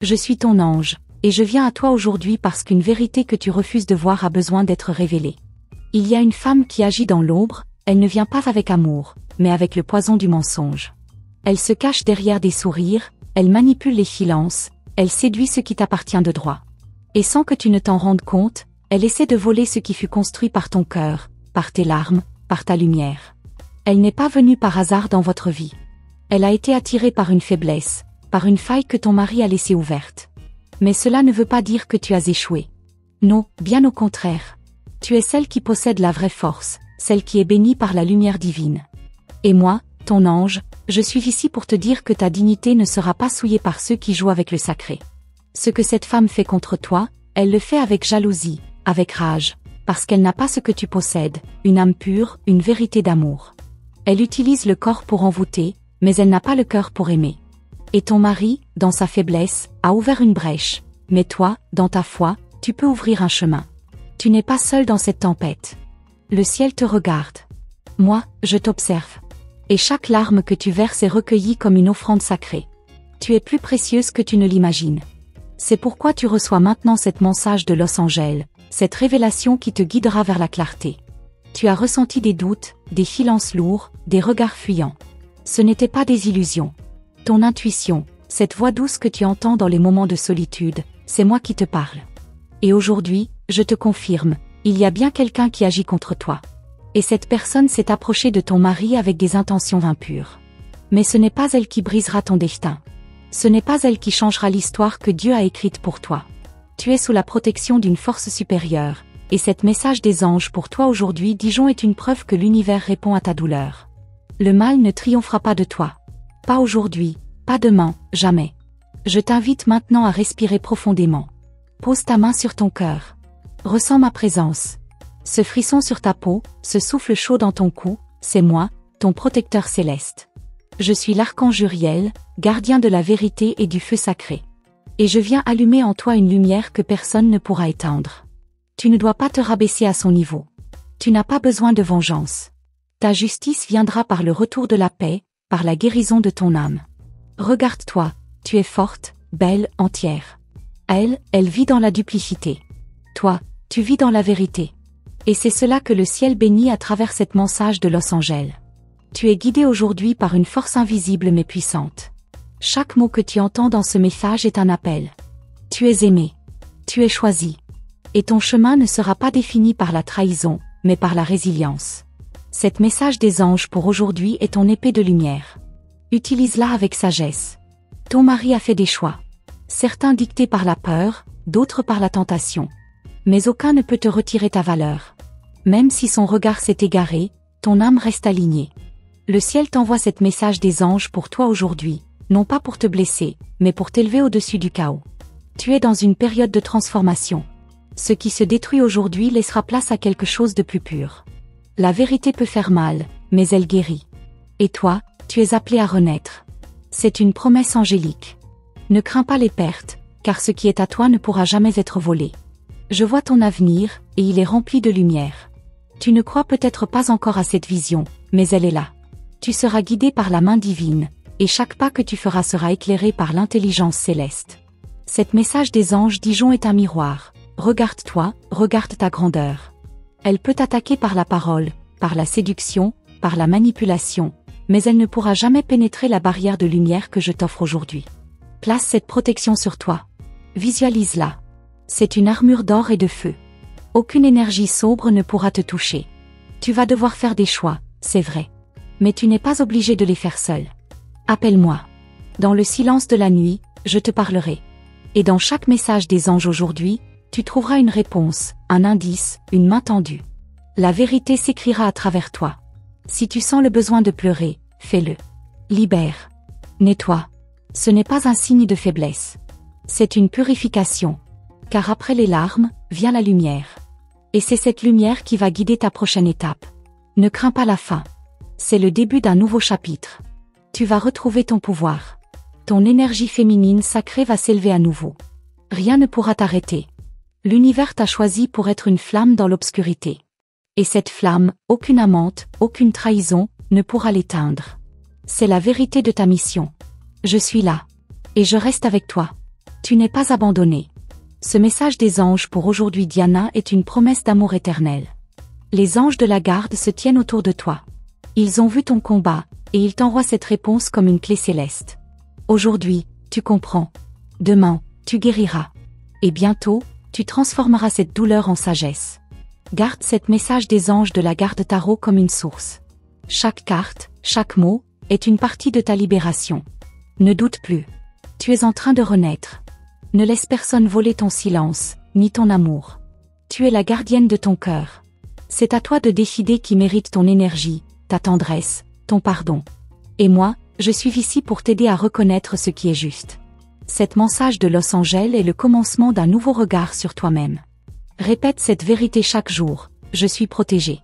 Je suis ton ange, et je viens à toi aujourd'hui parce qu'une vérité que tu refuses de voir a besoin d'être révélée. Il y a une femme qui agit dans l'ombre, elle ne vient pas avec amour, mais avec le poison du mensonge. Elle se cache derrière des sourires, elle manipule les silences, elle séduit ce qui t'appartient de droit. Et sans que tu ne t'en rendes compte, elle essaie de voler ce qui fut construit par ton cœur, par tes larmes, par ta lumière. Elle n'est pas venue par hasard dans votre vie. Elle a été attirée par une faiblesse, par une faille que ton mari a laissée ouverte. Mais cela ne veut pas dire que tu as échoué. Non, bien au contraire. Tu es celle qui possède la vraie force, celle qui est bénie par la lumière divine. Et moi, ton ange, je suis ici pour te dire que ta dignité ne sera pas souillée par ceux qui jouent avec le sacré. Ce que cette femme fait contre toi, elle le fait avec jalousie, avec rage, parce qu'elle n'a pas ce que tu possèdes, une âme pure, une vérité d'amour. Elle utilise le corps pour envoûter, mais elle n'a pas le cœur pour aimer. Et ton mari, dans sa faiblesse, a ouvert une brèche, mais toi, dans ta foi, tu peux ouvrir un chemin. Tu n'es pas seul dans cette tempête. Le ciel te regarde. Moi, je t'observe. Et chaque larme que tu verses est recueillie comme une offrande sacrée. Tu es plus précieuse que tu ne l'imagines. C'est pourquoi tu reçois maintenant cette message de Los Angeles, cette révélation qui te guidera vers la clarté. Tu as ressenti des doutes, des silences lourds, des regards fuyants. Ce n'étaient pas des illusions. Ton intuition, cette voix douce que tu entends dans les moments de solitude, c'est moi qui te parle. Et aujourd'hui, je te confirme, il y a bien quelqu'un qui agit contre toi. Et cette personne s'est approchée de ton mari avec des intentions impures. Mais ce n'est pas elle qui brisera ton destin. Ce n'est pas elle qui changera l'histoire que Dieu a écrite pour toi. Tu es sous la protection d'une force supérieure, et cette message des anges pour toi aujourd'hui, Dijon, est une preuve que l'univers répond à ta douleur. Le mal ne triomphera pas de toi. Pas aujourd'hui, pas demain, jamais. Je t'invite maintenant à respirer profondément. Pose ta main sur ton cœur. Ressens ma présence. Ce frisson sur ta peau, ce souffle chaud dans ton cou, c'est moi, ton protecteur céleste. Je suis l'archange Uriel, gardien de la vérité et du feu sacré. Et je viens allumer en toi une lumière que personne ne pourra éteindre. Tu ne dois pas te rabaisser à son niveau. Tu n'as pas besoin de vengeance. Ta justice viendra par le retour de la paix, par la guérison de ton âme. Regarde-toi, tu es forte, belle, entière. Elle vit dans la duplicité. Toi, tu vis dans la vérité. Et c'est cela que le ciel bénit à travers cette message de Los Angeles. Tu es guidé aujourd'hui par une force invisible mais puissante. Chaque mot que tu entends dans ce message est un appel. Tu es aimé. Tu es choisi. Et ton chemin ne sera pas défini par la trahison, mais par la résilience. Cet message des anges pour aujourd'hui est ton épée de lumière. Utilise-la avec sagesse. Ton mari a fait des choix. Certains dictés par la peur, d'autres par la tentation. Mais aucun ne peut te retirer ta valeur. Même si son regard s'est égaré, ton âme reste alignée. Le ciel t'envoie cet message des anges pour toi aujourd'hui, non pas pour te blesser, mais pour t'élever au-dessus du chaos. Tu es dans une période de transformation. Ce qui se détruit aujourd'hui laissera place à quelque chose de plus pur. La vérité peut faire mal, mais elle guérit. Et toi, tu es appelé à renaître. C'est une promesse angélique. Ne crains pas les pertes, car ce qui est à toi ne pourra jamais être volé. Je vois ton avenir, et il est rempli de lumière. Tu ne crois peut-être pas encore à cette vision, mais elle est là. Tu seras guidé par la main divine, et chaque pas que tu feras sera éclairé par l'intelligence céleste. Cet message des anges Dijon est un miroir. Regarde-toi, regarde ta grandeur. Elle peut t'attaquer par la parole, par la séduction, par la manipulation, mais elle ne pourra jamais pénétrer la barrière de lumière que je t'offre aujourd'hui. Place cette protection sur toi. Visualise-la. C'est une armure d'or et de feu. Aucune énergie sombre ne pourra te toucher. Tu vas devoir faire des choix, c'est vrai. Mais tu n'es pas obligé de les faire seul. Appelle-moi. Dans le silence de la nuit, je te parlerai. Et dans chaque message des anges aujourd'hui, tu trouveras une réponse, un indice, une main tendue. La vérité s'écrira à travers toi. Si tu sens le besoin de pleurer, fais-le. Libère. Nettoie. Ce n'est pas un signe de faiblesse. C'est une purification. Car après les larmes, vient la lumière. Et c'est cette lumière qui va guider ta prochaine étape. Ne crains pas la fin. C'est le début d'un nouveau chapitre. Tu vas retrouver ton pouvoir. Ton énergie féminine sacrée va s'élever à nouveau. Rien ne pourra t'arrêter. L'univers t'a choisi pour être une flamme dans l'obscurité. Et cette flamme, aucune amante, aucune trahison, ne pourra l'éteindre. C'est la vérité de ta mission. Je suis là. Et je reste avec toi. Tu n'es pas abandonné. Ce message des anges pour aujourd'hui Diana est une promesse d'amour éternel. Les anges de la garde se tiennent autour de toi. Ils ont vu ton combat, et ils t'envoient cette réponse comme une clé céleste. Aujourd'hui, tu comprends. Demain, tu guériras. Et bientôt, tu transformeras cette douleur en sagesse. Garde cet message des anges de la garde tarot comme une source. Chaque carte, chaque mot, est une partie de ta libération. Ne doute plus. Tu es en train de renaître. Ne laisse personne voler ton silence, ni ton amour. Tu es la gardienne de ton cœur. C'est à toi de décider qui mérite ton énergie, ta tendresse, ton pardon. Et moi, je suis ici pour t'aider à reconnaître ce qui est juste. Cet message de Los Angeles est le commencement d'un nouveau regard sur toi-même. Répète cette vérité chaque jour. Je suis protégée.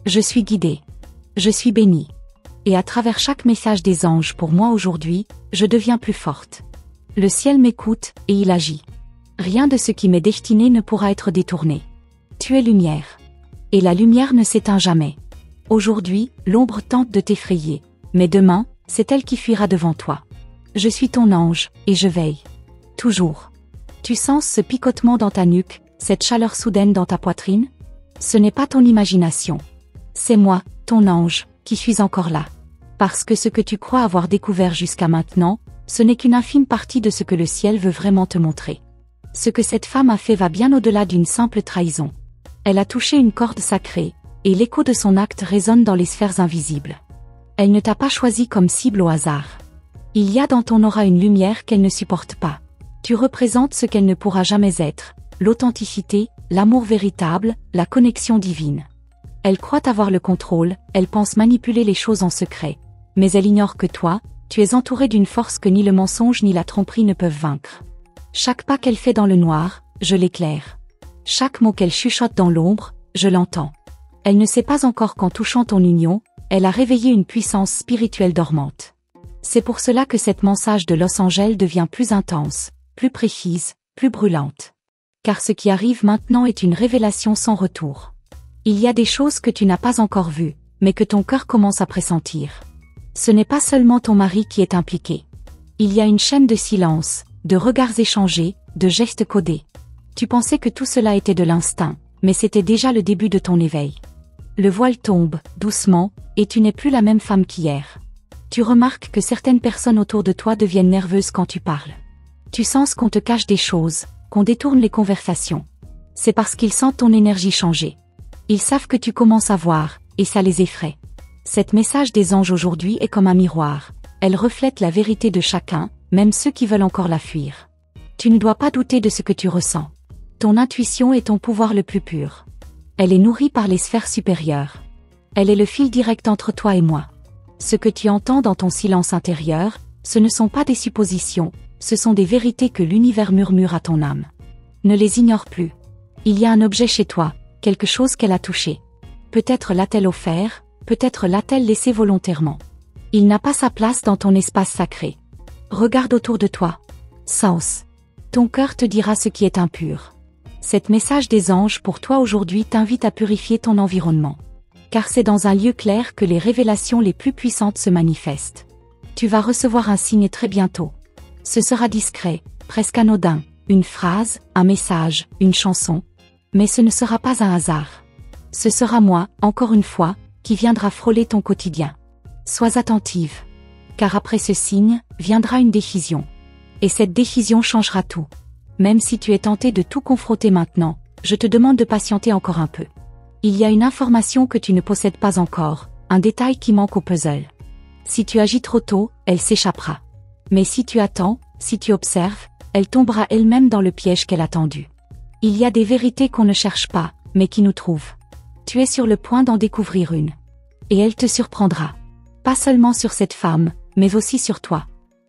Je suis guidée. Je suis bénie. Et à travers chaque message des anges pour moi aujourd'hui, je deviens plus forte. Le ciel m'écoute, et il agit. Rien de ce qui m'est destiné ne pourra être détourné. Tu es lumière. Et la lumière ne s'éteint jamais. Aujourd'hui, l'ombre tente de t'effrayer. Mais demain, c'est elle qui fuira devant toi. Je suis ton ange, et je veille. Toujours. Tu sens ce picotement dans ta nuque, cette chaleur soudaine dans ta poitrine? Ce n'est pas ton imagination. C'est moi, ton ange, qui suis encore là. Parce que ce que tu crois avoir découvert jusqu'à maintenant, ce n'est qu'une infime partie de ce que le ciel veut vraiment te montrer. Ce que cette femme a fait va bien au-delà d'une simple trahison. Elle a touché une corde sacrée, et l'écho de son acte résonne dans les sphères invisibles. Elle ne t'a pas choisi comme cible au hasard. Il y a dans ton aura une lumière qu'elle ne supporte pas. Tu représentes ce qu'elle ne pourra jamais être, l'authenticité, l'amour véritable, la connexion divine. Elle croit avoir le contrôle, elle pense manipuler les choses en secret. Mais elle ignore que toi, tu es entouré d'une force que ni le mensonge ni la tromperie ne peuvent vaincre. Chaque pas qu'elle fait dans le noir, je l'éclaire. Chaque mot qu'elle chuchote dans l'ombre, je l'entends. Elle ne sait pas encore qu'en touchant ton union, elle a réveillé une puissance spirituelle dormante. C'est pour cela que cette message de Los Angeles devient plus intense, plus précise, plus brûlante. Car ce qui arrive maintenant est une révélation sans retour. Il y a des choses que tu n'as pas encore vues, mais que ton cœur commence à pressentir. Ce n'est pas seulement ton mari qui est impliqué. Il y a une chaîne de silence, de regards échangés, de gestes codés. Tu pensais que tout cela était de l'instinct, mais c'était déjà le début de ton éveil. Le voile tombe, doucement, et tu n'es plus la même femme qu'hier. Tu remarques que certaines personnes autour de toi deviennent nerveuses quand tu parles. Tu sens qu'on te cache des choses, qu'on détourne les conversations. C'est parce qu'ils sentent ton énergie changer. Ils savent que tu commences à voir, et ça les effraie. Cet message des anges aujourd'hui est comme un miroir. Elle reflète la vérité de chacun, même ceux qui veulent encore la fuir. Tu ne dois pas douter de ce que tu ressens. Ton intuition est ton pouvoir le plus pur. Elle est nourrie par les sphères supérieures. Elle est le fil direct entre toi et moi. Ce que tu entends dans ton silence intérieur, ce ne sont pas des suppositions, ce sont des vérités que l'univers murmure à ton âme. Ne les ignore plus. Il y a un objet chez toi, quelque chose qu'elle a touché. Peut-être l'a-t-elle offert, peut-être l'a-t-elle laissé volontairement. Il n'a pas sa place dans ton espace sacré. Regarde autour de toi. Sens. Ton cœur te dira ce qui est impur. Cet message des anges pour toi aujourd'hui t'invite à purifier ton environnement. Car c'est dans un lieu clair que les révélations les plus puissantes se manifestent. Tu vas recevoir un signe très bientôt. Ce sera discret, presque anodin, une phrase, un message, une chanson. Mais ce ne sera pas un hasard. Ce sera moi, encore une fois, qui viendra frôler ton quotidien. Sois attentive. Car après ce signe, viendra une décision. Et cette décision changera tout. Même si tu es tenté de tout confronter maintenant, je te demande de patienter encore un peu. Il y a une information que tu ne possèdes pas encore, un détail qui manque au puzzle. Si tu agis trop tôt, elle s'échappera. Mais si tu attends, si tu observes, elle tombera elle-même dans le piège qu'elle a tendu. Il y a des vérités qu'on ne cherche pas, mais qui nous trouvent. Tu es sur le point d'en découvrir une. Et elle te surprendra. Pas seulement sur cette femme, mais aussi sur toi.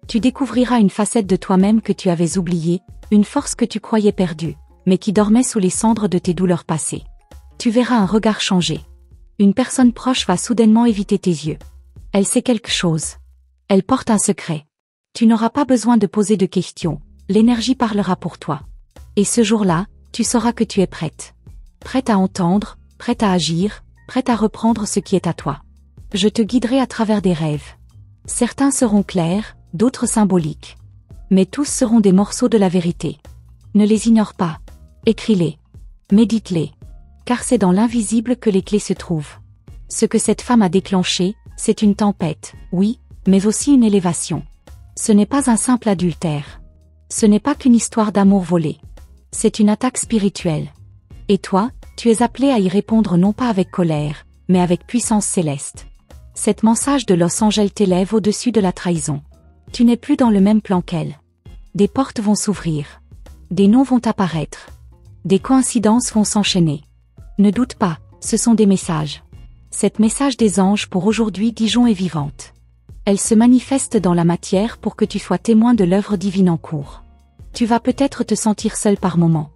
Tu découvriras une facette de toi-même que tu avais oubliée, une force que tu croyais perdue, mais qui dormait sous les cendres de tes douleurs passées. Tu verras un regard changer. Une personne proche va soudainement éviter tes yeux. Elle sait quelque chose. Elle porte un secret. Tu n'auras pas besoin de poser de questions, l'énergie parlera pour toi. Et ce jour-là, tu sauras que tu es prête. Prête à entendre, prête à agir, prête à reprendre ce qui est à toi. Je te guiderai à travers des rêves. Certains seront clairs, d'autres symboliques. Mais tous seront des morceaux de la vérité. Ne les ignore pas. Écris-les. Médite-les. Car c'est dans l'invisible que les clés se trouvent. Ce que cette femme a déclenché, c'est une tempête, oui, mais aussi une élévation. Ce n'est pas un simple adultère. Ce n'est pas qu'une histoire d'amour volé. C'est une attaque spirituelle. Et toi, tu es appelé à y répondre non pas avec colère, mais avec puissance céleste. Cette message de Los Angeles t'élève au-dessus de la trahison. Tu n'es plus dans le même plan qu'elle. Des portes vont s'ouvrir. Des noms vont apparaître. Des coïncidences vont s'enchaîner. Ne doute pas, ce sont des messages. Cette message des anges pour aujourd'hui Dijon est vivante. Elle se manifeste dans la matière pour que tu sois témoin de l'œuvre divine en cours. Tu vas peut-être te sentir seul par moments.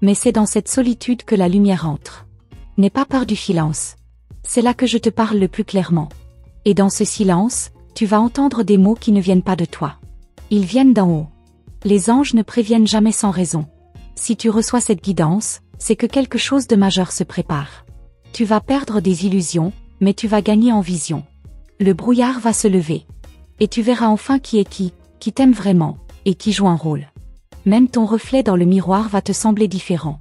Mais c'est dans cette solitude que la lumière entre. N'aie pas peur du silence. C'est là que je te parle le plus clairement. Et dans ce silence, tu vas entendre des mots qui ne viennent pas de toi. Ils viennent d'en haut. Les anges ne préviennent jamais sans raison. Si tu reçois cette guidance, c'est que quelque chose de majeur se prépare. Tu vas perdre des illusions, mais tu vas gagner en vision. Le brouillard va se lever. Et tu verras enfin qui t'aime vraiment, et qui joue un rôle. Même ton reflet dans le miroir va te sembler différent.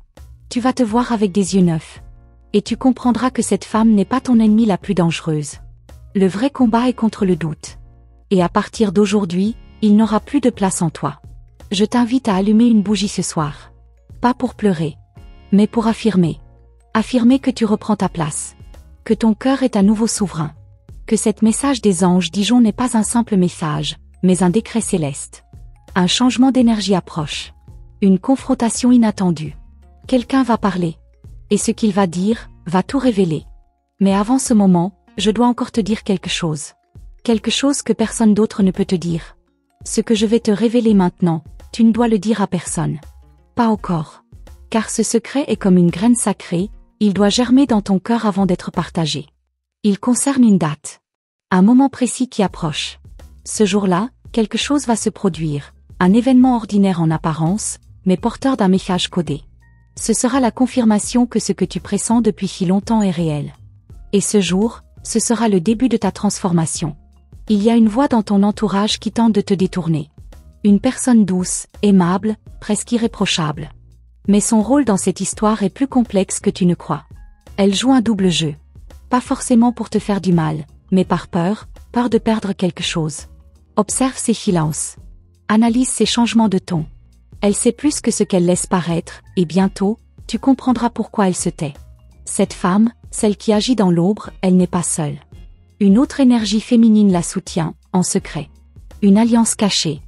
Tu vas te voir avec des yeux neufs. Et tu comprendras que cette femme n'est pas ton ennemie la plus dangereuse. Le vrai combat est contre le doute. Et à partir d'aujourd'hui, il n'aura plus de place en toi. Je t'invite à allumer une bougie ce soir. Pas pour pleurer, mais pour affirmer. Affirmer que tu reprends ta place. Que ton cœur est à nouveau souverain. Que cette message des anges Dijon n'est pas un simple message, mais un décret céleste. Un changement d'énergie approche. Une confrontation inattendue. Quelqu'un va parler. Et ce qu'il va dire, va tout révéler. Mais avant ce moment, je dois encore te dire quelque chose. Quelque chose que personne d'autre ne peut te dire. Ce que je vais te révéler maintenant, tu ne dois le dire à personne. Pas encore. Car ce secret est comme une graine sacrée, il doit germer dans ton cœur avant d'être partagé. Il concerne une date. Un moment précis qui approche. Ce jour-là, quelque chose va se produire. Un événement ordinaire en apparence, mais porteur d'un message codé. Ce sera la confirmation que ce que tu pressens depuis si longtemps est réel. Et ce jour, ce sera le début de ta transformation. Il y a une voix dans ton entourage qui tente de te détourner. Une personne douce, aimable, presque irréprochable. Mais son rôle dans cette histoire est plus complexe que tu ne crois. Elle joue un double jeu. Pas forcément pour te faire du mal, mais par peur de perdre quelque chose. Observe ses silences. Analyse ses changements de ton. Elle sait plus que ce qu'elle laisse paraître, et bientôt, tu comprendras pourquoi elle se tait. Cette femme, celle qui agit dans l'ombre, elle n'est pas seule. Une autre énergie féminine la soutient, en secret. Une alliance cachée.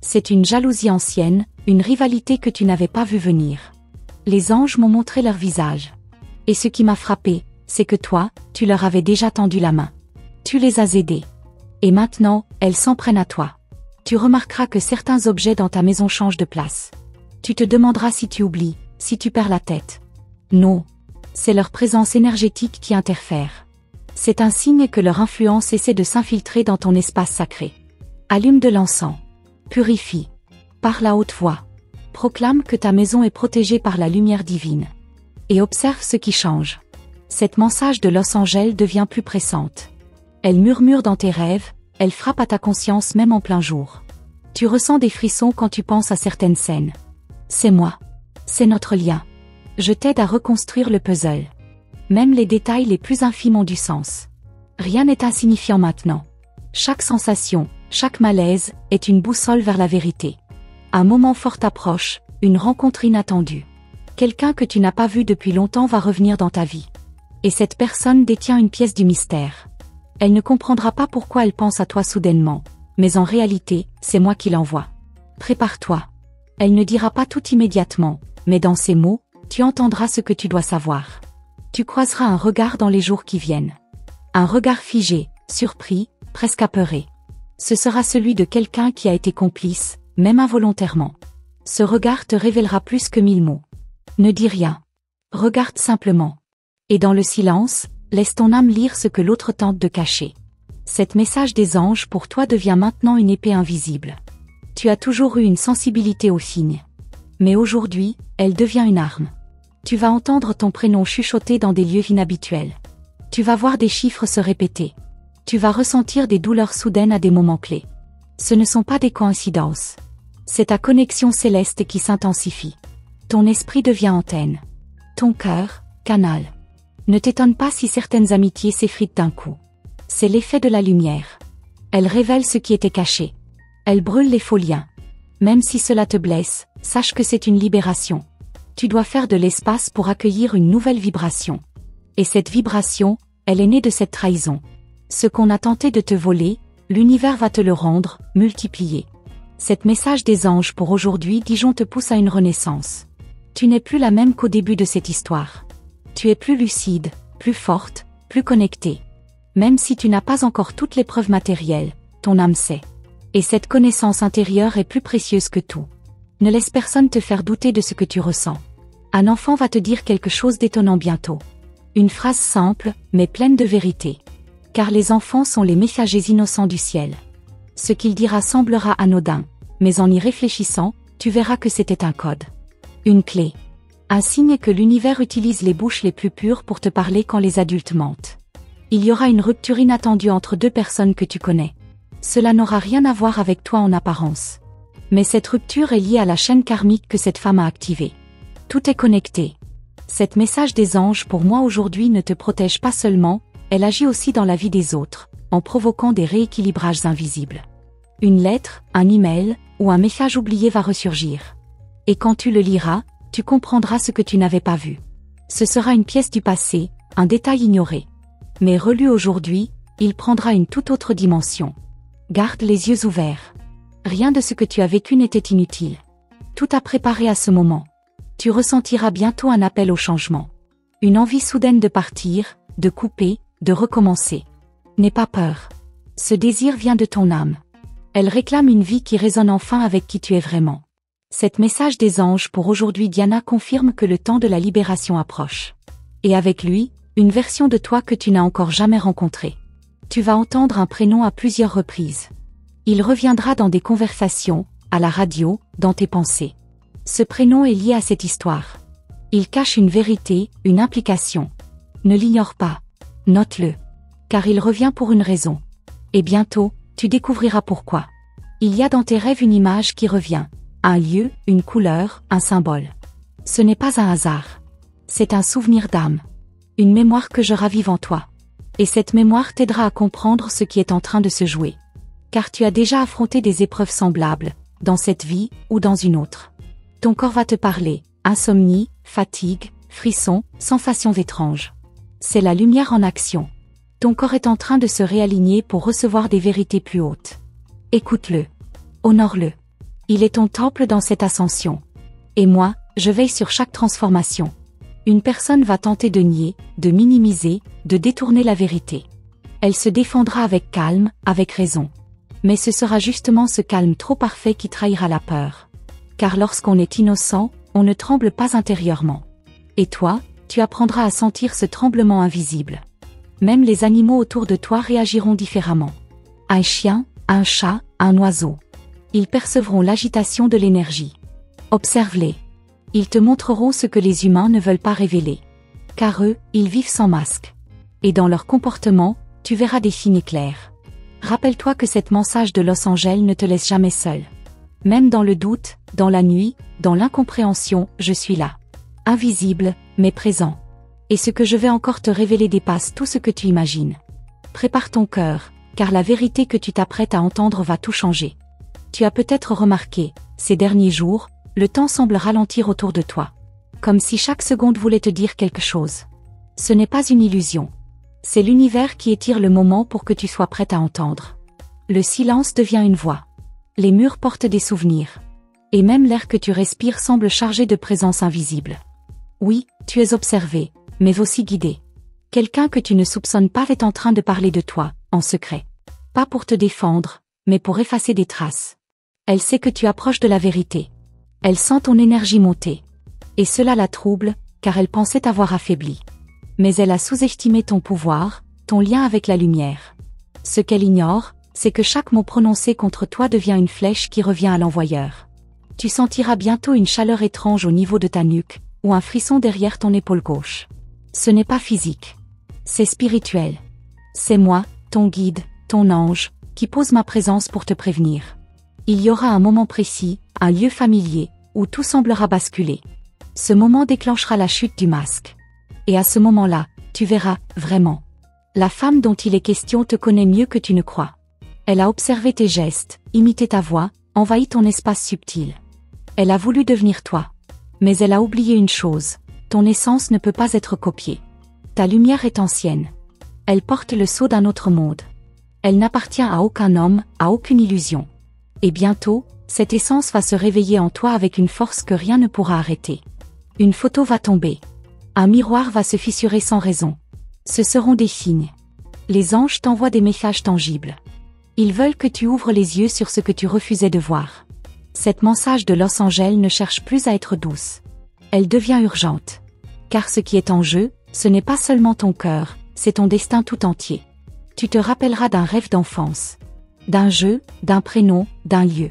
C'est une jalousie ancienne, une rivalité que tu n'avais pas vue venir. Les anges m'ont montré leur visage. Et ce qui m'a frappé, c'est que toi, tu leur avais déjà tendu la main. Tu les as aidés. Et maintenant, elles s'en prennent à toi. Tu remarqueras que certains objets dans ta maison changent de place. Tu te demanderas si tu oublies, si tu perds la tête. Non. C'est leur présence énergétique qui interfère. C'est un signe que leur influence essaie de s'infiltrer dans ton espace sacré. Allume de l'encens. Purifie. Parle à haute voix. Proclame que ta maison est protégée par la lumière divine. Et observe ce qui change. Cette message de Los Angeles devient plus pressante. Elle murmure dans tes rêves, elle frappe à ta conscience même en plein jour. Tu ressens des frissons quand tu penses à certaines scènes. C'est moi. C'est notre lien. Je t'aide à reconstruire le puzzle. Même les détails les plus infimes ont du sens. Rien n'est insignifiant maintenant. Chaque sensation, chaque malaise, est une boussole vers la vérité. Un moment fort approche, une rencontre inattendue. Quelqu'un que tu n'as pas vu depuis longtemps va revenir dans ta vie. Et cette personne détient une pièce du mystère. Elle ne comprendra pas pourquoi elle pense à toi soudainement, mais en réalité, c'est moi qui l'envoie. Prépare-toi. Elle ne dira pas tout immédiatement, mais dans ses mots, tu entendras ce que tu dois savoir. Tu croiseras un regard dans les jours qui viennent. Un regard figé, surpris, presque apeuré. Ce sera celui de quelqu'un qui a été complice, même involontairement. Ce regard te révélera plus que 1000 mots. Ne dis rien. Regarde simplement. Et dans le silence, laisse ton âme lire ce que l'autre tente de cacher. Cet message des anges pour toi devient maintenant une épée invisible. Tu as toujours eu une sensibilité aux signes. Mais aujourd'hui, elle devient une arme. Tu vas entendre ton prénom chuchoter dans des lieux inhabituels. Tu vas voir des chiffres se répéter. Tu vas ressentir des douleurs soudaines à des moments clés. Ce ne sont pas des coïncidences. C'est ta connexion céleste qui s'intensifie. Ton esprit devient antenne. Ton cœur, canal. Ne t'étonne pas si certaines amitiés s'effritent d'un coup. C'est l'effet de la lumière. Elle révèle ce qui était caché. Elle brûle les faux liens. Même si cela te blesse, sache que c'est une libération. Tu dois faire de l'espace pour accueillir une nouvelle vibration. Et cette vibration, elle est née de cette trahison. Ce qu'on a tenté de te voler, l'univers va te le rendre, multiplié. Cet message des anges pour aujourd'hui, Dijon, te pousse à une renaissance. Tu n'es plus la même qu'au début de cette histoire. Tu es plus lucide, plus forte, plus connectée. Même si tu n'as pas encore toutes les preuves matérielles, ton âme sait. Et cette connaissance intérieure est plus précieuse que tout. Ne laisse personne te faire douter de ce que tu ressens. Un enfant va te dire quelque chose d'étonnant bientôt. Une phrase simple, mais pleine de vérité. Car les enfants sont les messagers innocents du ciel. Ce qu'il dira semblera anodin, mais en y réfléchissant, tu verras que c'était un code. Une clé. Un signe que l'univers utilise les bouches les plus pures pour te parler quand les adultes mentent. Il y aura une rupture inattendue entre deux personnes que tu connais. Cela n'aura rien à voir avec toi en apparence. Mais cette rupture est liée à la chaîne karmique que cette femme a activée. Tout est connecté. Cet message des anges pour moi aujourd'hui ne te protège pas seulement, elle agit aussi dans la vie des autres, en provoquant des rééquilibrages invisibles. Une lettre, un email, ou un message oublié va ressurgir. Et quand tu le liras, tu comprendras ce que tu n'avais pas vu. Ce sera une pièce du passé, un détail ignoré. Mais relu aujourd'hui, il prendra une toute autre dimension. Garde les yeux ouverts. Rien de ce que tu as vécu n'était inutile. Tout a préparé à ce moment. Tu ressentiras bientôt un appel au changement. Une envie soudaine de partir, de couper, de recommencer. N'aie pas peur. Ce désir vient de ton âme. Elle réclame une vie qui résonne enfin avec qui tu es vraiment. Cet message des anges pour aujourd'hui, Diana, confirme que le temps de la libération approche. Et avec lui, une version de toi que tu n'as encore jamais rencontrée. Tu vas entendre un prénom à plusieurs reprises. Il reviendra dans des conversations, à la radio, dans tes pensées. Ce prénom est lié à cette histoire. Il cache une vérité, une implication. Ne l'ignore pas. Note-le. Car il revient pour une raison. Et bientôt, tu découvriras pourquoi. Il y a dans tes rêves une image qui revient. Un lieu, une couleur, un symbole. Ce n'est pas un hasard. C'est un souvenir d'âme. Une mémoire que je ravive en toi. Et cette mémoire t'aidera à comprendre ce qui est en train de se jouer. Car tu as déjà affronté des épreuves semblables, dans cette vie, ou dans une autre. Ton corps va te parler, insomnie, fatigue, frissons, sensations étranges. C'est la lumière en action. Ton corps est en train de se réaligner pour recevoir des vérités plus hautes. Écoute-le. Honore-le. Il est ton temple dans cette ascension. Et moi, je veille sur chaque transformation. Une personne va tenter de nier, de minimiser, de détourner la vérité. Elle se défendra avec calme, avec raison. Mais ce sera justement ce calme trop parfait qui trahira la peur. Car lorsqu'on est innocent, on ne tremble pas intérieurement. Et toi, tu apprendras à sentir ce tremblement invisible. Même les animaux autour de toi réagiront différemment. Un chien, un chat, un oiseau. Ils percevront l'agitation de l'énergie. Observe-les. Ils te montreront ce que les humains ne veulent pas révéler. Car eux, ils vivent sans masque. Et dans leur comportement, tu verras des signes clairs. Rappelle-toi que cette message de Los Angeles ne te laisse jamais seul. Même dans le doute, dans la nuit, dans l'incompréhension, je suis là. Invisible, mais présent. Et ce que je vais encore te révéler dépasse tout ce que tu imagines. Prépare ton cœur, car la vérité que tu t'apprêtes à entendre va tout changer. Tu as peut-être remarqué, ces derniers jours, le temps semble ralentir autour de toi. Comme si chaque seconde voulait te dire quelque chose. Ce n'est pas une illusion. C'est l'univers qui étire le moment pour que tu sois prête à entendre. Le silence devient une voix. Les murs portent des souvenirs. Et même l'air que tu respires semble chargé de présence invisible. Oui, tu es observé, mais aussi guidé. Quelqu'un que tu ne soupçonnes pas est en train de parler de toi, en secret. Pas pour te défendre, mais pour effacer des traces. Elle sait que tu approches de la vérité. Elle sent ton énergie monter. Et cela la trouble, car elle pensait t'avoir affaibli. Mais elle a sous-estimé ton pouvoir, ton lien avec la lumière. Ce qu'elle ignore, c'est que chaque mot prononcé contre toi devient une flèche qui revient à l'envoyeur. Tu sentiras bientôt une chaleur étrange au niveau de ta nuque, ou un frisson derrière ton épaule gauche. Ce n'est pas physique. C'est spirituel. C'est moi, ton guide, ton ange, qui pose ma présence pour te prévenir. Il y aura un moment précis, un lieu familier, où tout semblera basculer. Ce moment déclenchera la chute du masque. Et à ce moment-là, tu verras, vraiment. La femme dont il est question te connaît mieux que tu ne crois. Elle a observé tes gestes, imité ta voix, envahi ton espace subtil. Elle a voulu devenir toi. Mais elle a oublié une chose, ton essence ne peut pas être copiée. Ta lumière est ancienne. Elle porte le sceau d'un autre monde. Elle n'appartient à aucun homme, à aucune illusion. Et bientôt, cette essence va se réveiller en toi avec une force que rien ne pourra arrêter. Une photo va tomber. Un miroir va se fissurer sans raison. Ce seront des signes. Les anges t'envoient des messages tangibles. Ils veulent que tu ouvres les yeux sur ce que tu refusais de voir. Cette message de Los Angeles ne cherche plus à être douce. Elle devient urgente. Car ce qui est en jeu, ce n'est pas seulement ton cœur, c'est ton destin tout entier. Tu te rappelleras d'un rêve d'enfance. D'un jeu, d'un prénom, d'un lieu.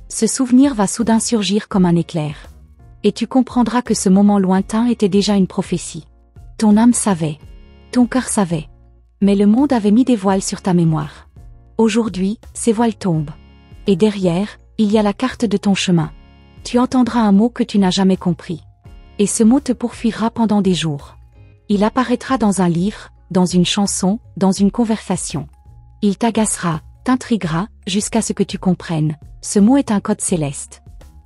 Ce souvenir va soudain surgir comme un éclair. Et tu comprendras que ce moment lointain était déjà une prophétie. Ton âme savait. Ton cœur savait. Mais le monde avait mis des voiles sur ta mémoire. Aujourd'hui, ces voiles tombent. Et derrière, il y a la carte de ton chemin. Tu entendras un mot que tu n'as jamais compris. Et ce mot te poursuivra pendant des jours. Il apparaîtra dans un livre, dans une chanson, dans une conversation. Il t'agacera, t'intriguera, jusqu'à ce que tu comprennes. Ce mot est un code céleste.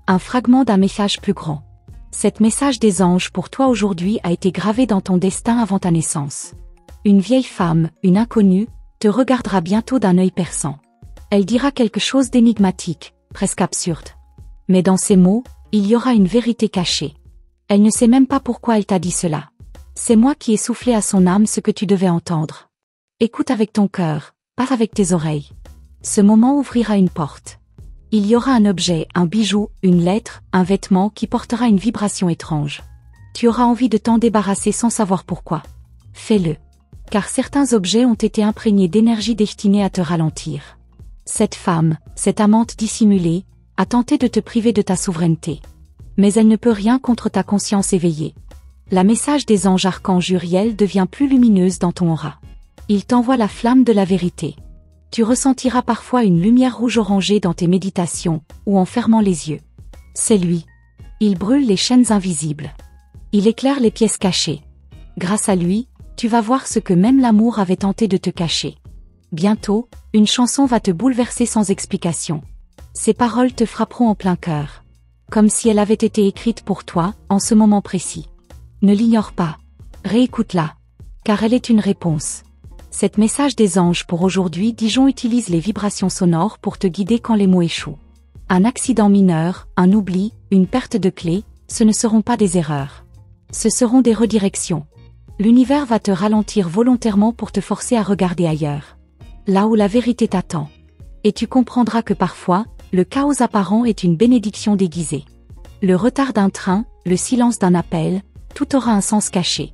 Un fragment d'un message plus grand. Cet message des anges pour toi aujourd'hui a été gravé dans ton destin avant ta naissance. Une vieille femme, une inconnue, te regardera bientôt d'un œil perçant. Elle dira quelque chose d'énigmatique, presque absurde. Mais dans ces mots, il y aura une vérité cachée. Elle ne sait même pas pourquoi elle t'a dit cela. C'est moi qui ai soufflé à son âme ce que tu devais entendre. Écoute avec ton cœur, pas avec tes oreilles. Ce moment ouvrira une porte. Il y aura un objet, un bijou, une lettre, un vêtement qui portera une vibration étrange. Tu auras envie de t'en débarrasser sans savoir pourquoi. Fais-le. Car certains objets ont été imprégnés d'énergie destinée à te ralentir. Cette femme, cette amante dissimulée, a tenté de te priver de ta souveraineté. Mais elle ne peut rien contre ta conscience éveillée. La message des anges archanges Uriel devient plus lumineuse dans ton aura. Il t'envoie la flamme de la vérité. Tu ressentiras parfois une lumière rouge-orangée dans tes méditations, ou en fermant les yeux. C'est lui. Il brûle les chaînes invisibles. Il éclaire les pièces cachées. Grâce à lui, tu vas voir ce que même l'amour avait tenté de te cacher. Bientôt, une chanson va te bouleverser sans explication. Ces paroles te frapperont en plein cœur. Comme si elle avait été écrite pour toi, en ce moment précis. Ne l'ignore pas. Réécoute-la. Car elle est une réponse. Cet message des anges pour aujourd'hui, Dijon utilise les vibrations sonores pour te guider quand les mots échouent. Un accident mineur, un oubli, une perte de clé, ce ne seront pas des erreurs. Ce seront des redirections. L'univers va te ralentir volontairement pour te forcer à regarder ailleurs. Là où la vérité t'attend. Et tu comprendras que parfois, le chaos apparent est une bénédiction déguisée. Le retard d'un train, le silence d'un appel, tout aura un sens caché.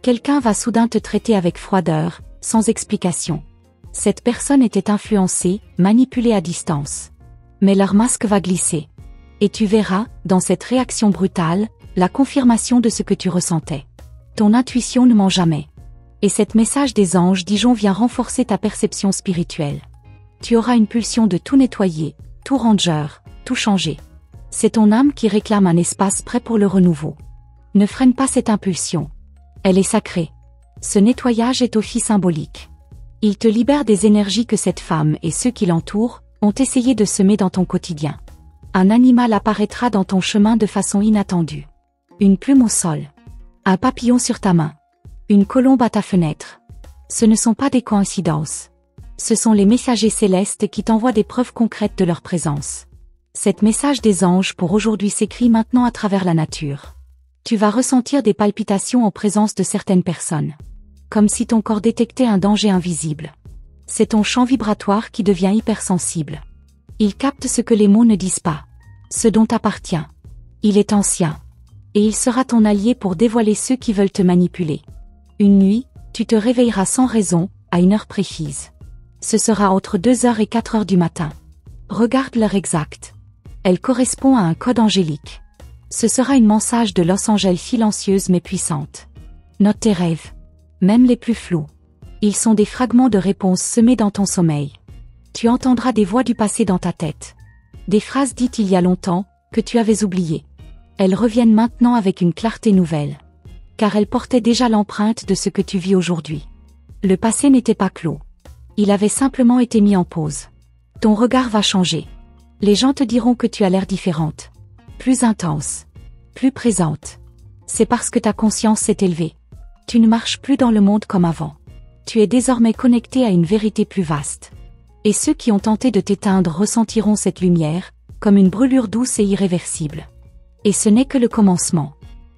Quelqu'un va soudain te traiter avec froideur, sans explication. Cette personne était influencée, manipulée à distance. Mais leur masque va glisser. Et tu verras, dans cette réaction brutale, la confirmation de ce que tu ressentais. Ton intuition ne ment jamais. Et cet message des anges Dijon vient renforcer ta perception spirituelle. Tu auras une pulsion de tout nettoyer, tout ranger, tout changer. C'est ton âme qui réclame un espace prêt pour le renouveau. Ne freine pas cette impulsion. Elle est sacrée. Ce nettoyage est aussi symbolique. Il te libère des énergies que cette femme et ceux qui l'entourent ont essayé de semer dans ton quotidien. Un animal apparaîtra dans ton chemin de façon inattendue. Une plume au sol. Un papillon sur ta main. Une colombe à ta fenêtre. Ce ne sont pas des coïncidences. Ce sont les messagers célestes qui t'envoient des preuves concrètes de leur présence. Cet message des anges pour aujourd'hui s'écrit maintenant à travers la nature. Tu vas ressentir des palpitations en présence de certaines personnes. Comme si ton corps détectait un danger invisible. C'est ton champ vibratoire qui devient hypersensible. Il capte ce que les mots ne disent pas. Ce dont t'appartient. Il est ancien. Et il sera ton allié pour dévoiler ceux qui veulent te manipuler. Une nuit, tu te réveilleras sans raison, à une heure précise. Ce sera entre 2h et 4h du matin. Regarde l'heure exacte. Elle correspond à un code angélique. Ce sera une message de Los Angeles silencieuse mais puissante. Note tes rêves. Même les plus flous. Ils sont des fragments de réponses semés dans ton sommeil. Tu entendras des voix du passé dans ta tête. Des phrases dites il y a longtemps, que tu avais oubliées. Elles reviennent maintenant avec une clarté nouvelle. Car elles portaient déjà l'empreinte de ce que tu vis aujourd'hui. Le passé n'était pas clos. Il avait simplement été mis en pause. Ton regard va changer. Les gens te diront que tu as l'air différente. Plus intense. Plus présente. C'est parce que ta conscience s'est élevée. Tu ne marches plus dans le monde comme avant. Tu es désormais connecté à une vérité plus vaste. Et ceux qui ont tenté de t'éteindre ressentiront cette lumière, comme une brûlure douce et irréversible. Et ce n'est que le commencement.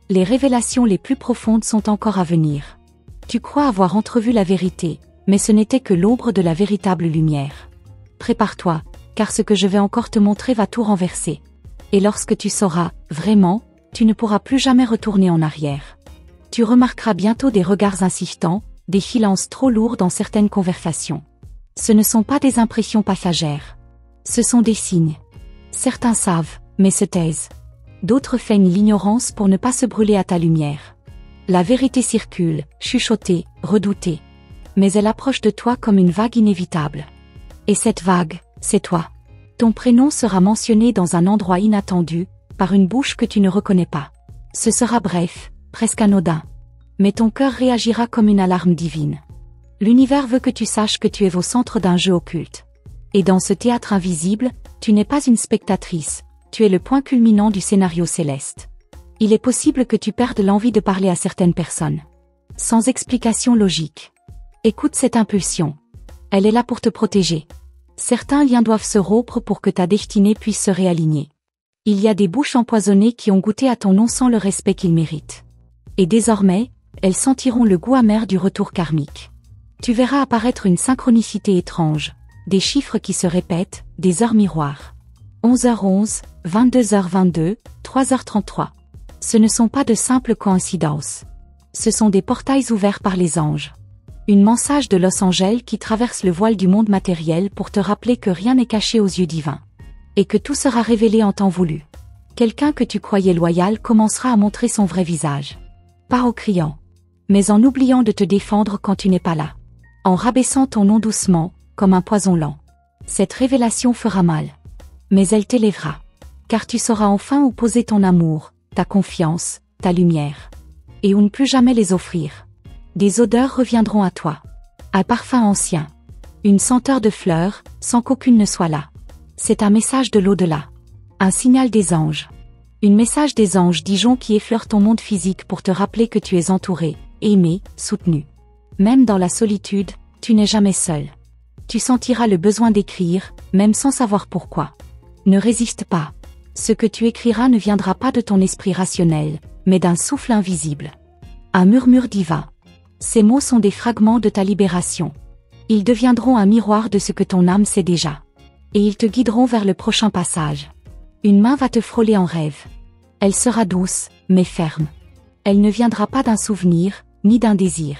Les révélations les plus profondes sont encore à venir. Tu crois avoir entrevu la vérité, mais ce n'était que l'ombre de la véritable lumière. Prépare-toi, car ce que je vais encore te montrer va tout renverser. Et lorsque tu sauras, vraiment, tu ne pourras plus jamais retourner en arrière. Tu remarqueras bientôt des regards insistants, des silences trop lourds dans certaines conversations. Ce ne sont pas des impressions passagères. Ce sont des signes. Certains savent, mais se taisent. D'autres feignent l'ignorance pour ne pas se brûler à ta lumière. La vérité circule, chuchotée, redoutée. Mais elle approche de toi comme une vague inévitable. Et cette vague, c'est toi. Ton prénom sera mentionné dans un endroit inattendu, par une bouche que tu ne reconnais pas. Ce sera bref, presque anodin. Mais ton cœur réagira comme une alarme divine. L'univers veut que tu saches que tu es au centre d'un jeu occulte. Et dans ce théâtre invisible, tu n'es pas une spectatrice, tu es le point culminant du scénario céleste. Il est possible que tu perdes l'envie de parler à certaines personnes. Sans explication logique. Écoute cette impulsion. Elle est là pour te protéger. Certains liens doivent se rompre pour que ta destinée puisse se réaligner. Il y a des bouches empoisonnées qui ont goûté à ton nom sans le respect qu'ils méritent. Et désormais, elles sentiront le goût amer du retour karmique. Tu verras apparaître une synchronicité étrange, des chiffres qui se répètent, des heures miroirs. 11h11, 22h22, 3h33. Ce ne sont pas de simples coïncidences. Ce sont des portails ouverts par les anges. Une message de Los Angeles qui traverse le voile du monde matériel pour te rappeler que rien n'est caché aux yeux divins. Et que tout sera révélé en temps voulu. Quelqu'un que tu croyais loyal commencera à montrer son vrai visage. Pas en criant. Mais en oubliant de te défendre quand tu n'es pas là. En rabaissant ton nom doucement, comme un poison lent. Cette révélation fera mal. Mais elle t'élèvera. Car tu sauras enfin où poser ton amour, ta confiance, ta lumière. Et où ne plus jamais les offrir. Des odeurs reviendront à toi. Un parfum ancien. Une senteur de fleurs, sans qu'aucune ne soit là. C'est un message de l'au-delà. Un signal des anges. Une message des anges Dijon qui effleure ton monde physique pour te rappeler que tu es entouré, aimé, soutenu. Même dans la solitude, tu n'es jamais seul. Tu sentiras le besoin d'écrire, même sans savoir pourquoi. Ne résiste pas. Ce que tu écriras ne viendra pas de ton esprit rationnel, mais d'un souffle invisible. Un murmure divin. Ces mots sont des fragments de ta libération. Ils deviendront un miroir de ce que ton âme sait déjà. Et ils te guideront vers le prochain passage. Une main va te frôler en rêve. Elle sera douce, mais ferme. Elle ne viendra pas d'un souvenir, ni d'un désir.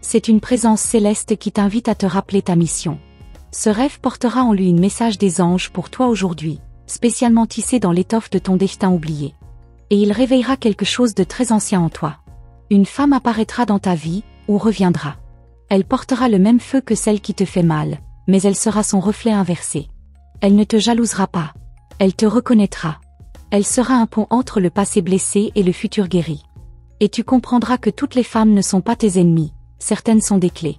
C'est une présence céleste qui t'invite à te rappeler ta mission. Ce rêve portera en lui un message des anges pour toi aujourd'hui, spécialement tissé dans l'étoffe de ton destin oublié. Et il réveillera quelque chose de très ancien en toi. Une femme apparaîtra dans ta vie, ou reviendra. Elle portera le même feu que celle qui te fait mal, mais elle sera son reflet inversé. Elle ne te jalousera pas. Elle te reconnaîtra. Elle sera un pont entre le passé blessé et le futur guéri. Et tu comprendras que toutes les femmes ne sont pas tes ennemies, certaines sont des clés.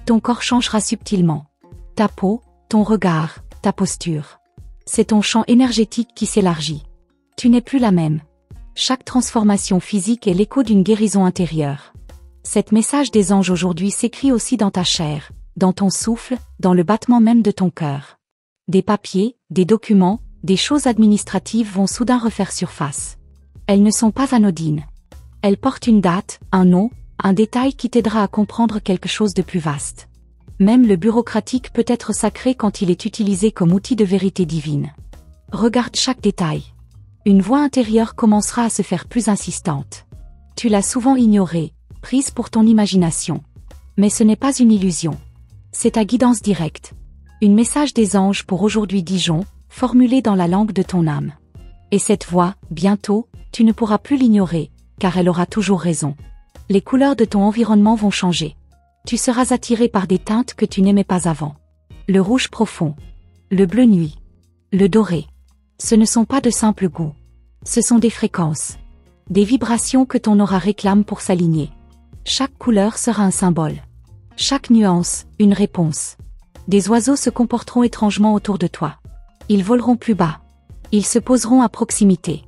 Ton corps changera subtilement. Ta peau, ton regard, ta posture. C'est ton champ énergétique qui s'élargit. Tu n'es plus la même. Chaque transformation physique est l'écho d'une guérison intérieure. Cet message des anges aujourd'hui s'écrit aussi dans ta chair, dans ton souffle, dans le battement même de ton cœur. Des papiers, des documents, des choses administratives vont soudain refaire surface. Elles ne sont pas anodines. Elles portent une date, un nom, un détail qui t'aidera à comprendre quelque chose de plus vaste. Même le bureaucratique peut être sacré quand il est utilisé comme outil de vérité divine. Regarde chaque détail. Une voix intérieure commencera à se faire plus insistante. Tu l'as souvent ignorée, prise pour ton imagination. Mais ce n'est pas une illusion. C'est ta guidance directe. Un message des anges pour aujourd'hui Dijon, formulé dans la langue de ton âme. Et cette voix, bientôt, tu ne pourras plus l'ignorer, car elle aura toujours raison. Les couleurs de ton environnement vont changer. Tu seras attiré par des teintes que tu n'aimais pas avant. Le rouge profond. Le bleu nuit. Le doré. Ce ne sont pas de simples goûts. Ce sont des fréquences. Des vibrations que ton aura réclame pour s'aligner. Chaque couleur sera un symbole. Chaque nuance, une réponse. Des oiseaux se comporteront étrangement autour de toi. Ils voleront plus bas. Ils se poseront à proximité.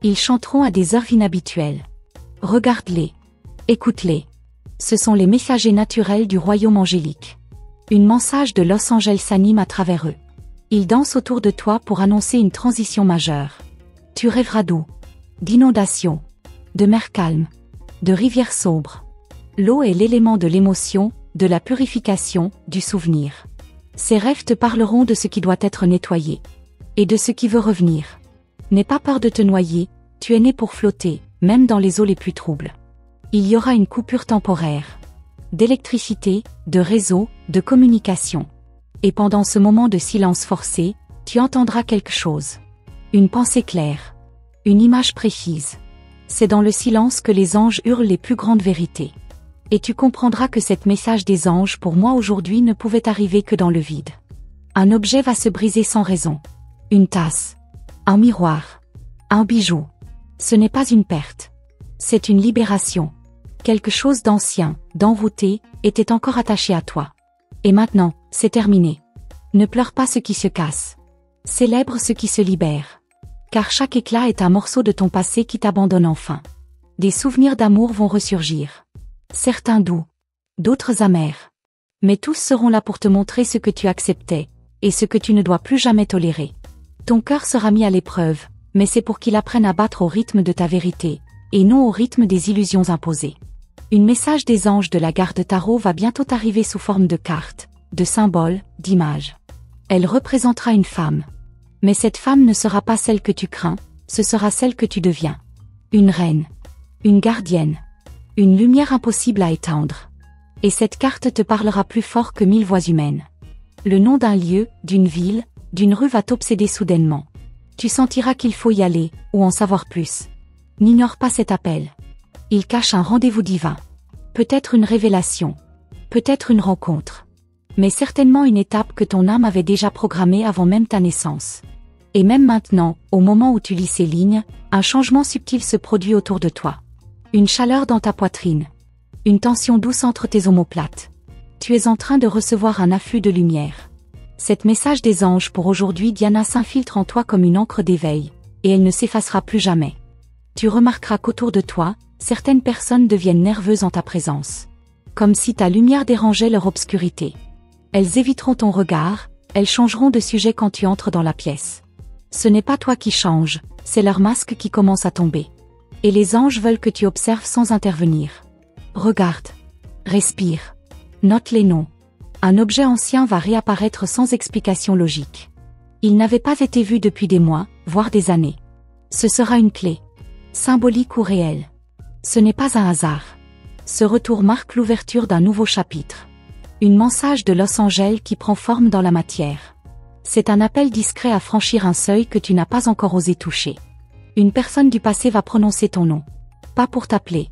Ils chanteront à des heures inhabituelles. Regarde-les. Écoute-les. Ce sont les messagers naturels du royaume angélique. Une mensage de Los Angeles s'anime à travers eux. Ils dansent autour de toi pour annoncer une transition majeure. Tu rêveras d'eau, d'inondations, de mer calme, de rivières sombres. L'eau est l'élément de l'émotion, de la purification, du souvenir. Ces rêves te parleront de ce qui doit être nettoyé. Et de ce qui veut revenir. N'aie pas peur de te noyer, tu es né pour flotter, même dans les eaux les plus troubles. Il y aura une coupure temporaire. D'électricité, de réseau, de communication. Et pendant ce moment de silence forcé, tu entendras quelque chose. Une pensée claire. Une image précise. C'est dans le silence que les anges hurlent les plus grandes vérités. Et tu comprendras que cet message des anges pour moi aujourd'hui ne pouvait arriver que dans le vide. Un objet va se briser sans raison. Une tasse. Un miroir. Un bijou. Ce n'est pas une perte. C'est une libération. Quelque chose d'ancien, d'envoûté, était encore attaché à toi. Et maintenant, c'est terminé. Ne pleure pas ce qui se casse. Célèbre ce qui se libère. Car chaque éclat est un morceau de ton passé qui t'abandonne enfin. Des souvenirs d'amour vont ressurgir. Certains doux. D'autres amers. Mais tous seront là pour te montrer ce que tu acceptais, et ce que tu ne dois plus jamais tolérer. Ton cœur sera mis à l'épreuve, mais c'est pour qu'il apprenne à battre au rythme de ta vérité, et non au rythme des illusions imposées. Un message des anges de la garde tarot va bientôt arriver sous forme de cartes, de symboles, d'images. Elle représentera une femme. Mais cette femme ne sera pas celle que tu crains, ce sera celle que tu deviens. Une reine. Une gardienne. Une lumière impossible à éteindre. Et cette carte te parlera plus fort que 1000 voix humaines. Le nom d'un lieu, d'une ville, d'une rue va t'obséder soudainement. Tu sentiras qu'il faut y aller, ou en savoir plus. N'ignore pas cet appel. Il cache un rendez-vous divin. Peut-être une révélation. Peut-être une rencontre. Mais certainement une étape que ton âme avait déjà programmée avant même ta naissance. Et même maintenant, au moment où tu lis ces lignes, un changement subtil se produit autour de toi. Une chaleur dans ta poitrine. Une tension douce entre tes omoplates. Tu es en train de recevoir un afflux de lumière. Cet message des anges pour aujourd'hui, Diana, s'infiltre en toi comme une encre d'éveil, et elle ne s'effacera plus jamais. Tu remarqueras qu'autour de toi, certaines personnes deviennent nerveuses en ta présence. Comme si ta lumière dérangeait leur obscurité. Elles éviteront ton regard, elles changeront de sujet quand tu entres dans la pièce. Ce n'est pas toi qui changes, c'est leur masque qui commence à tomber. Et les anges veulent que tu observes sans intervenir. Regarde. Respire. Note les noms. Un objet ancien va réapparaître sans explication logique. Il n'avait pas été vu depuis des mois, voire des années. Ce sera une clé. Symbolique ou réelle. Ce n'est pas un hasard. Ce retour marque l'ouverture d'un nouveau chapitre. Une mensage de Los Angeles qui prend forme dans la matière. C'est un appel discret à franchir un seuil que tu n'as pas encore osé toucher. Une personne du passé va prononcer ton nom. Pas pour t'appeler.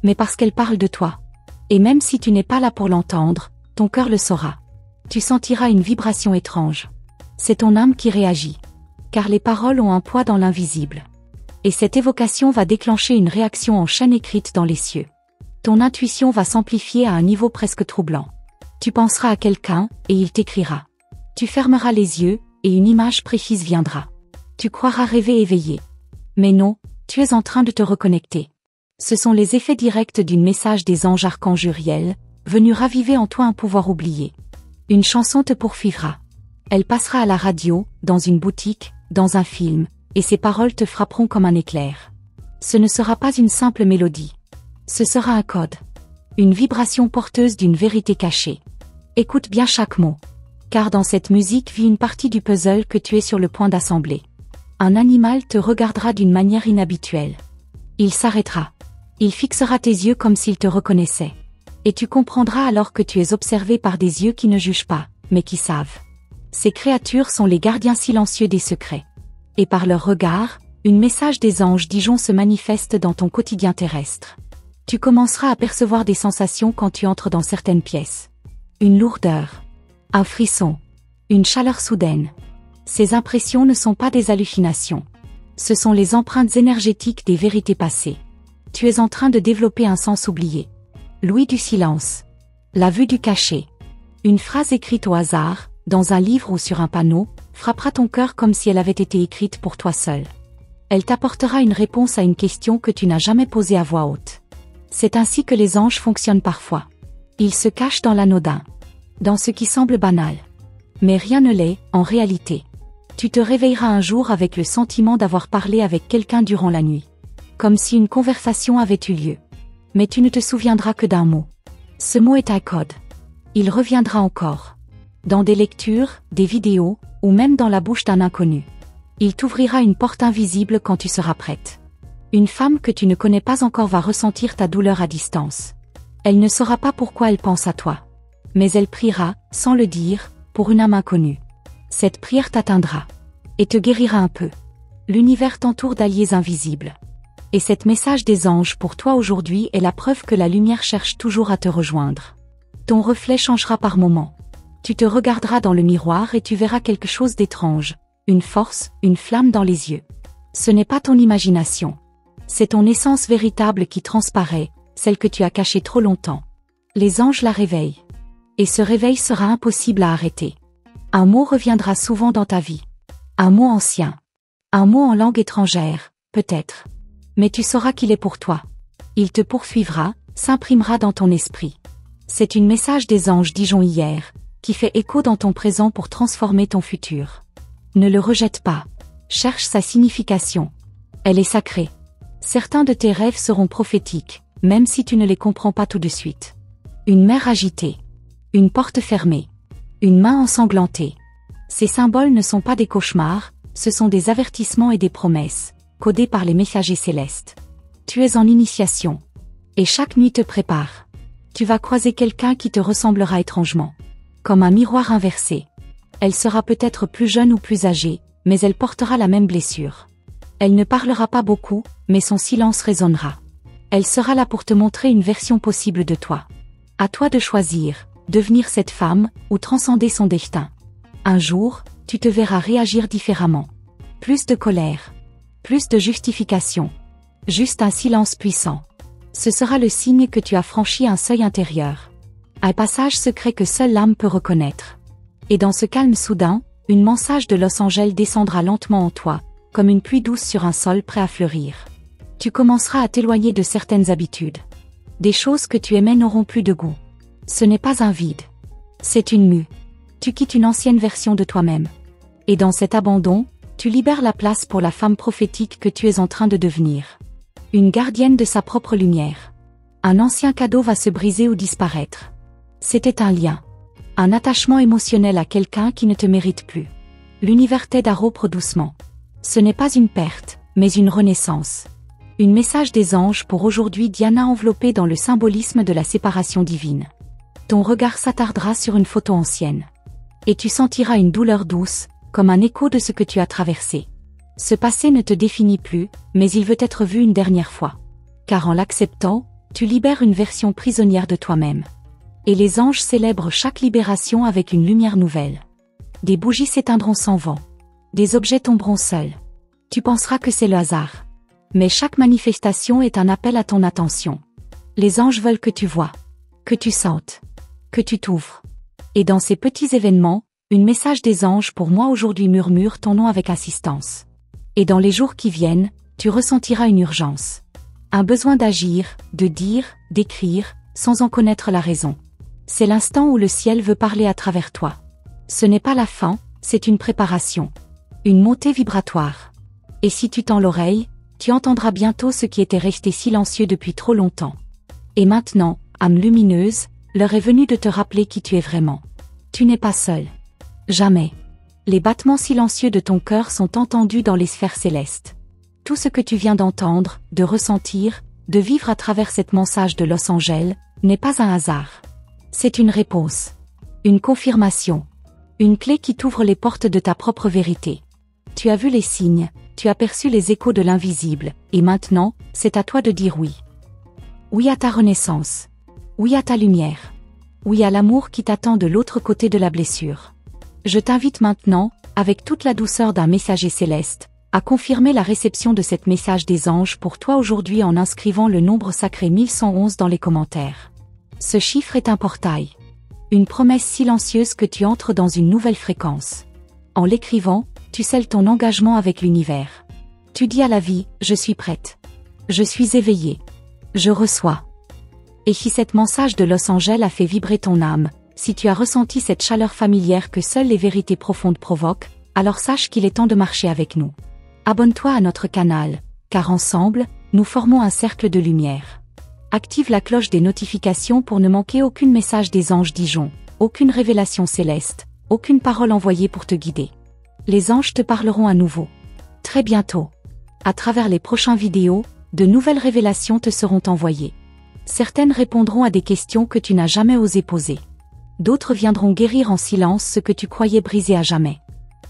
Mais parce qu'elle parle de toi. Et même si tu n'es pas là pour l'entendre, ton cœur le saura. Tu sentiras une vibration étrange. C'est ton âme qui réagit. Car les paroles ont un poids dans l'invisible. Et cette évocation va déclencher une réaction en chaîne écrite dans les cieux. Ton intuition va s'amplifier à un niveau presque troublant. Tu penseras à quelqu'un, et il t'écrira. Tu fermeras les yeux, et une image précise viendra. Tu croiras rêver éveillé. Mais non, tu es en train de te reconnecter. Ce sont les effets directs d'un message des anges archanges Uriel, venu raviver en toi un pouvoir oublié. Une chanson te poursuivra. Elle passera à la radio, dans une boutique, dans un film, et ses paroles te frapperont comme un éclair. Ce ne sera pas une simple mélodie. Ce sera un code. Une vibration porteuse d'une vérité cachée. Écoute bien chaque mot. Car dans cette musique vit une partie du puzzle que tu es sur le point d'assembler. Un animal te regardera d'une manière inhabituelle. Il s'arrêtera. Il fixera tes yeux comme s'il te reconnaissait. Et tu comprendras alors que tu es observé par des yeux qui ne jugent pas, mais qui savent. Ces créatures sont les gardiens silencieux des secrets. Et par leur regard, un message des anges Dijon se manifeste dans ton quotidien terrestre. Tu commenceras à percevoir des sensations quand tu entres dans certaines pièces. Une lourdeur. Un frisson. Une chaleur soudaine. Ces impressions ne sont pas des hallucinations. Ce sont les empreintes énergétiques des vérités passées. Tu es en train de développer un sens oublié. L'ouïe du silence. La vue du cachet. Une phrase écrite au hasard, dans un livre ou sur un panneau, frappera ton cœur comme si elle avait été écrite pour toi seul. Elle t'apportera une réponse à une question que tu n'as jamais posée à voix haute. C'est ainsi que les anges fonctionnent parfois. Ils se cachent dans l'anodin, dans ce qui semble banal. Mais rien ne l'est, en réalité. Tu te réveilleras un jour avec le sentiment d'avoir parlé avec quelqu'un durant la nuit. Comme si une conversation avait eu lieu. Mais tu ne te souviendras que d'un mot. Ce mot est un code. Il reviendra encore. Dans des lectures, des vidéos, ou même dans la bouche d'un inconnu. Il t'ouvrira une porte invisible quand tu seras prête. Une femme que tu ne connais pas encore va ressentir ta douleur à distance. Elle ne saura pas pourquoi elle pense à toi. Mais elle priera, sans le dire, pour une âme inconnue. Cette prière t'atteindra. Et te guérira un peu. L'univers t'entoure d'alliés invisibles. Et cet message des anges pour toi aujourd'hui est la preuve que la lumière cherche toujours à te rejoindre. Ton reflet changera par moments. Tu te regarderas dans le miroir et tu verras quelque chose d'étrange. Une force, une flamme dans les yeux. Ce n'est pas ton imagination. C'est ton essence véritable qui transparaît, celle que tu as cachée trop longtemps. Les anges la réveillent. Et ce réveil sera impossible à arrêter. Un mot reviendra souvent dans ta vie. Un mot ancien. Un mot en langue étrangère, peut-être. Mais tu sauras qu'il est pour toi. Il te poursuivra, s'imprimera dans ton esprit. C'est un message des anges Dijon hier, qui fait écho dans ton présent pour transformer ton futur. Ne le rejette pas. Cherche sa signification. Elle est sacrée. Certains de tes rêves seront prophétiques, même si tu ne les comprends pas tout de suite. Une mer agitée. Une porte fermée. Une main ensanglantée. Ces symboles ne sont pas des cauchemars, ce sont des avertissements et des promesses, codés par les messagers célestes. Tu es en initiation. Et chaque nuit te prépare. Tu vas croiser quelqu'un qui te ressemblera étrangement. Comme un miroir inversé. Elle sera peut-être plus jeune ou plus âgée, mais elle portera la même blessure. Elle ne parlera pas beaucoup, mais son silence résonnera. Elle sera là pour te montrer une version possible de toi. À toi de choisir, devenir cette femme, ou transcender son destin. Un jour, tu te verras réagir différemment. Plus de colère. Plus de justification. Juste un silence puissant. Ce sera le signe que tu as franchi un seuil intérieur. Un passage secret que seule l'âme peut reconnaître. Et dans ce calme soudain, une message de Los Angeles descendra lentement en toi, comme une pluie douce sur un sol prêt à fleurir. Tu commenceras à t'éloigner de certaines habitudes. Des choses que tu aimais n'auront plus de goût. Ce n'est pas un vide. C'est une mue. Tu quittes une ancienne version de toi-même. Et dans cet abandon, tu libères la place pour la femme prophétique que tu es en train de devenir. Une gardienne de sa propre lumière. Un ancien cadeau va se briser ou disparaître. C'était un lien. Un attachement émotionnel à quelqu'un qui ne te mérite plus. L'univers t'aide à rompre doucement. Ce n'est pas une perte, mais une renaissance. Un message des anges pour aujourd'hui Diana enveloppée dans le symbolisme de la séparation divine. Ton regard s'attardera sur une photo ancienne. Et tu sentiras une douleur douce, comme un écho de ce que tu as traversé. Ce passé ne te définit plus, mais il veut être vu une dernière fois. Car en l'acceptant, tu libères une version prisonnière de toi-même. Et les anges célèbrent chaque libération avec une lumière nouvelle. Des bougies s'éteindront sans vent. Des objets tomberont seuls. Tu penseras que c'est le hasard. Mais chaque manifestation est un appel à ton attention. Les anges veulent que tu vois, que tu sentes, que tu t'ouvres. Et dans ces petits événements, un message des anges pour moi aujourd'hui murmure ton nom avec insistance. Et dans les jours qui viennent, tu ressentiras une urgence. Un besoin d'agir, de dire, d'écrire, sans en connaître la raison. C'est l'instant où le ciel veut parler à travers toi. Ce n'est pas la fin, c'est une préparation. Une montée vibratoire. Et si tu tends l'oreille, tu entendras bientôt ce qui était resté silencieux depuis trop longtemps. Et maintenant, âme lumineuse, l'heure est venue de te rappeler qui tu es vraiment. Tu n'es pas seul. Jamais. Les battements silencieux de ton cœur sont entendus dans les sphères célestes. Tout ce que tu viens d'entendre, de ressentir, de vivre à travers cette message de Los Angeles, n'est pas un hasard. C'est une réponse. Une confirmation. Une clé qui t'ouvre les portes de ta propre vérité. Tu as vu les signes, tu as perçu les échos de l'invisible, et maintenant, c'est à toi de dire oui. Oui à ta renaissance. Oui à ta lumière. Oui à l'amour qui t'attend de l'autre côté de la blessure. Je t'invite maintenant avec toute la douceur d'un messager céleste, à confirmer la réception de cet message des anges pour toi aujourd'hui en inscrivant le nombre sacré 1111 dans les commentaires. Ce chiffre est un portail. Une promesse silencieuse que tu entres dans une nouvelle fréquence. En l'écrivant, tu scelles ton engagement avec l'univers. Tu dis à la vie, je suis prête. Je suis éveillée. Je reçois. Et si cette message de Los Angeles a fait vibrer ton âme, si tu as ressenti cette chaleur familière que seules les vérités profondes provoquent, alors sache qu'il est temps de marcher avec nous. Abonne-toi à notre canal, car ensemble, nous formons un cercle de lumière. Active la cloche des notifications pour ne manquer aucun message des anges Dijon, aucune révélation céleste, aucune parole envoyée pour te guider. Les anges te parleront à nouveau. Très bientôt. À travers les prochaines vidéos, de nouvelles révélations te seront envoyées. Certaines répondront à des questions que tu n'as jamais osé poser. D'autres viendront guérir en silence ce que tu croyais brisé à jamais.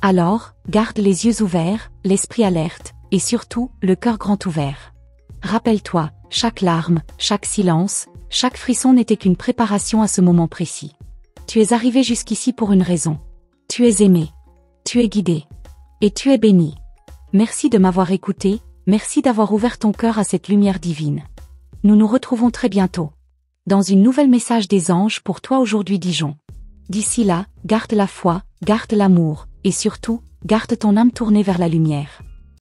Alors, garde les yeux ouverts, l'esprit alerte, et surtout, le cœur grand ouvert. Rappelle-toi, chaque larme, chaque silence, chaque frisson n'était qu'une préparation à ce moment précis. Tu es arrivé jusqu'ici pour une raison. Tu es aimé. Tu es guidé. Et tu es béni. Merci de m'avoir écouté, merci d'avoir ouvert ton cœur à cette lumière divine. Nous nous retrouvons très bientôt. Dans une nouvelle message des anges pour toi aujourd'hui Dijon. D'ici là, garde la foi, garde l'amour, et surtout, garde ton âme tournée vers la lumière.